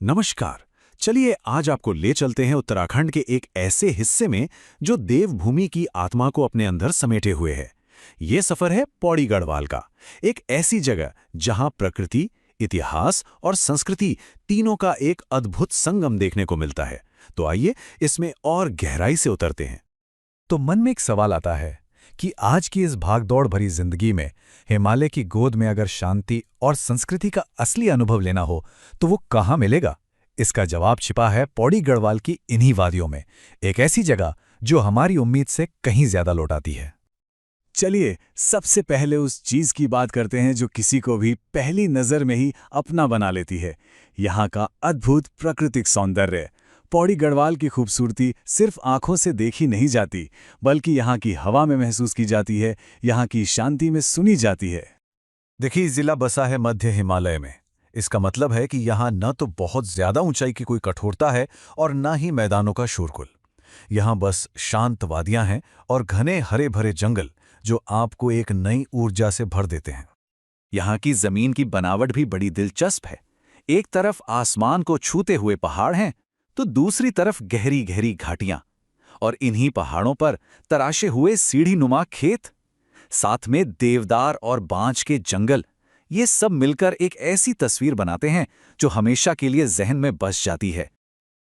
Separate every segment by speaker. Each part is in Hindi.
Speaker 1: नमस्कार। चलिए आज आपको ले चलते हैं उत्तराखंड के एक ऐसे हिस्से में जो देवभूमि की आत्मा को अपने अंदर समेटे हुए है। ये सफर है पौड़ी गढ़वाल का, एक ऐसी जगह जहां प्रकृति, इतिहास और संस्कृति तीनों का एक अद्भुत संगम देखने को मिलता है। तो आइए इसमें और गहराई से उतरते हैं।
Speaker 2: तो मन में एक सवाल आता है कि आज की इस भागदौड़ भरी जिंदगी में हिमालय की गोद में अगर शांति और संस्कृति का असली अनुभव लेना हो तो वो कहाँ मिलेगा। इसका जवाब छिपा है पौड़ी गढ़वाल की इन्हीं वादियों में, एक ऐसी जगह जो हमारी उम्मीद से कहीं ज्यादा लौटाती है।
Speaker 1: चलिए सबसे पहले उस चीज की बात करते हैं जो किसी को भी पहली नजर में ही अपना बना लेती है, यहाँ का अद्भुत प्राकृतिक सौंदर्य। पौड़ी गढ़वाल की खूबसूरती सिर्फ आंखों से देखी नहीं जाती, बल्कि यहाँ की हवा में महसूस की जाती है, यहाँ की शांति में सुनी जाती है।
Speaker 2: देखिए, जिला बसा है मध्य हिमालय में। इसका मतलब है कि यहाँ न तो बहुत ज्यादा ऊंचाई की कोई कठोरता है और न ही मैदानों का शोरगुल। यहाँ बस शांत वादियां हैं और घने हरे भरे जंगल जो आपको एक नई ऊर्जा से भर देते हैं।
Speaker 1: यहाँ की जमीन की बनावट भी बड़ी दिलचस्प है। एक तरफ आसमान को छूते हुए पहाड़ हैं, तो दूसरी तरफ गहरी गहरी घाटियां, और इन्हीं पहाड़ों पर तराशे हुए सीढ़ी-नुमा खेत, साथ में देवदार और बांज के जंगल। ये सब मिलकर एक ऐसी तस्वीर बनाते हैं जो हमेशा के लिए जहन में बस जाती है।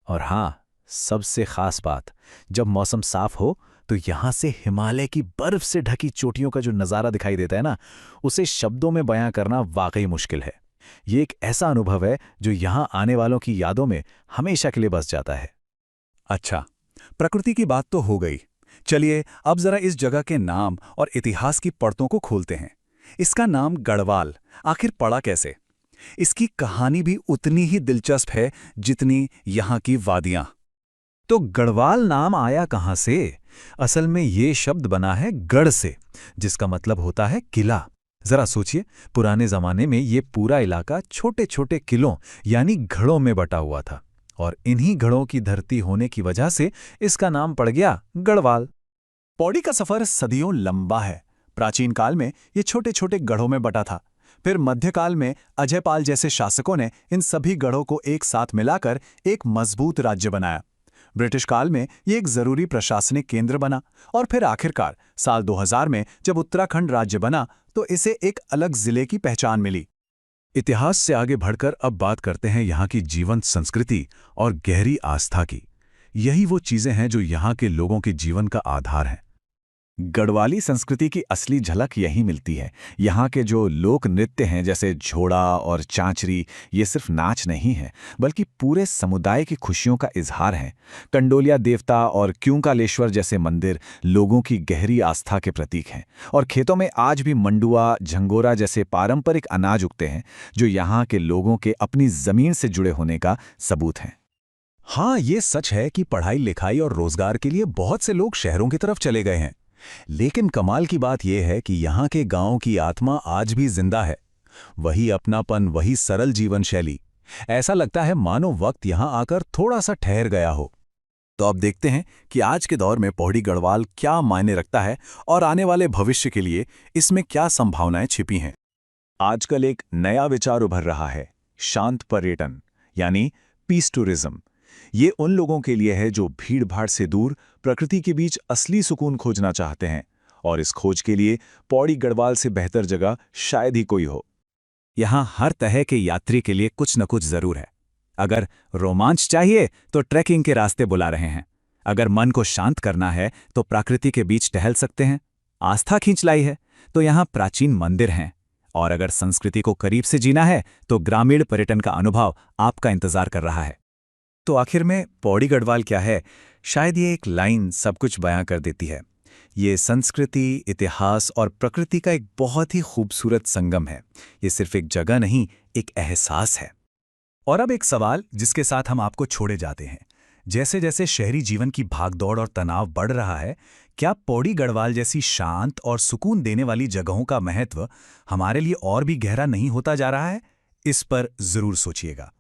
Speaker 1: और हाँ, सबसे खास बात, जब मौसम साफ हो तो यहाँ से हिमालय की बर्फ से ढकी चोटियों का जो नज़ारा दिखाई देता है ना, उसे शब्दों में बयां करना वाकई मुश्किल है। ये एक ऐसा अनुभव है जो यहाँ आने वालों की यादों में हमेशा के लिए बस जाता है।
Speaker 2: अच्छा, प्रकृति की बात तो हो गई। चलिए अब जरा इस जगह के नाम और इतिहास की परतों को खोलते हैं। इसका नाम गढ़वाल आखिर पड़ा कैसे? इसकी कहानी भी उतनी ही दिलचस्प है जितनी यहाँ की वादियां। तो गढ़वाल नाम आया कहाँ से? असल में ये शब्द बना है गढ़ से, जिसका मतलब होता है किला। जरा सोचिए, पुराने जमाने में ये पूरा इलाका छोटे छोटे किलों यानी गढ़ों में बटा हुआ था, और इन्हीं गढ़ों की धरती होने की वजह से इसका नाम पड़ गया गढ़वाल।
Speaker 1: पौड़ी का सफर सदियों लंबा है। प्राचीन काल में ये छोटे छोटे गढ़ों में बटा था। फिर मध्यकाल में अजयपाल जैसे शासकों ने इन सभी गढ़ों को एक साथ मिलाकर एक मजबूत राज्य बनाया। ब्रिटिश काल में ये एक जरूरी प्रशासनिक केंद्र बना, और फिर आखिरकार साल 2000 में जब उत्तराखंड राज्य बना तो इसे एक अलग जिले की पहचान मिली।
Speaker 2: इतिहास से आगे बढ़कर अब बात करते हैं यहाँ की जीवंत संस्कृति और गहरी आस्था की। यही वो चीजें हैं जो यहाँ के लोगों के जीवन का आधार हैं।
Speaker 1: गढ़वाली संस्कृति की असली झलक यहीं मिलती है। यहाँ के जो लोक नृत्य हैं जैसे झोड़ा और चांचरी, ये सिर्फ नाच नहीं है बल्कि पूरे समुदाय की खुशियों का इजहार है। कंडोलिया देवता और क्यूंकालेश्वर जैसे मंदिर लोगों की गहरी आस्था के प्रतीक हैं, और खेतों में आज भी मंडुआ, झंगोरा जैसे पारंपरिक अनाज उगते हैं जो यहाँ के लोगों के अपनी जमीन से जुड़े होने का सबूत हैं।
Speaker 2: हाँ, ये सच है कि पढ़ाई लिखाई और रोजगार के लिए बहुत से लोग शहरों की तरफ चले गए हैं, लेकिन कमाल की बात यह है कि यहाँ के गांव की आत्मा आज भी जिंदा है। वही अपनापन, वही सरल जीवन शैली। ऐसा लगता है मानो वक्त यहाँ आकर थोड़ा सा ठहर गया हो।
Speaker 1: तो अब देखते हैं कि आज के दौर में पौड़ी गढ़वाल क्या मायने रखता है और आने वाले भविष्य के लिए इसमें क्या संभावनाएं छिपी हैं। आजकल एक नया विचार उभर रहा है, शांत पर्यटन यानी पीस टूरिज्म। ये उन लोगों के लिए है जो भीड़-भाड़ से दूर प्रकृति के बीच असली सुकून खोजना चाहते हैं, और इस खोज के लिए पौड़ी गढ़वाल से बेहतर जगह शायद ही कोई हो। यहाँ हर तरह के यात्री के लिए कुछ न कुछ जरूर है। अगर रोमांच चाहिए तो ट्रैकिंग के रास्ते बुला रहे हैं। अगर मन को शांत करना है तो प्रकृति के बीच टहल सकते हैं। आस्था खींच लाई है तो यहाँ प्राचीन मंदिर हैं, और अगर संस्कृति को करीब से जीना है तो ग्रामीण पर्यटन का अनुभव आपका इंतजार कर रहा है। तो आखिर में पौड़ी गढ़वाल क्या है? शायद ये एक लाइन सब कुछ बयां कर देती है। ये संस्कृति, इतिहास और प्रकृति का एक बहुत ही खूबसूरत संगम है। ये सिर्फ एक जगह नहीं, एक एहसास है।
Speaker 2: और अब एक सवाल जिसके साथ हम आपको छोड़े जाते हैं। जैसे जैसे शहरी जीवन की भागदौड़ और तनाव बढ़ रहा है, क्या पौड़ी गढ़वाल जैसी शांत और सुकून देने वाली जगहों का महत्व हमारे लिए और भी गहरा नहीं होता जा रहा है? इस पर जरूर सोचिएगा।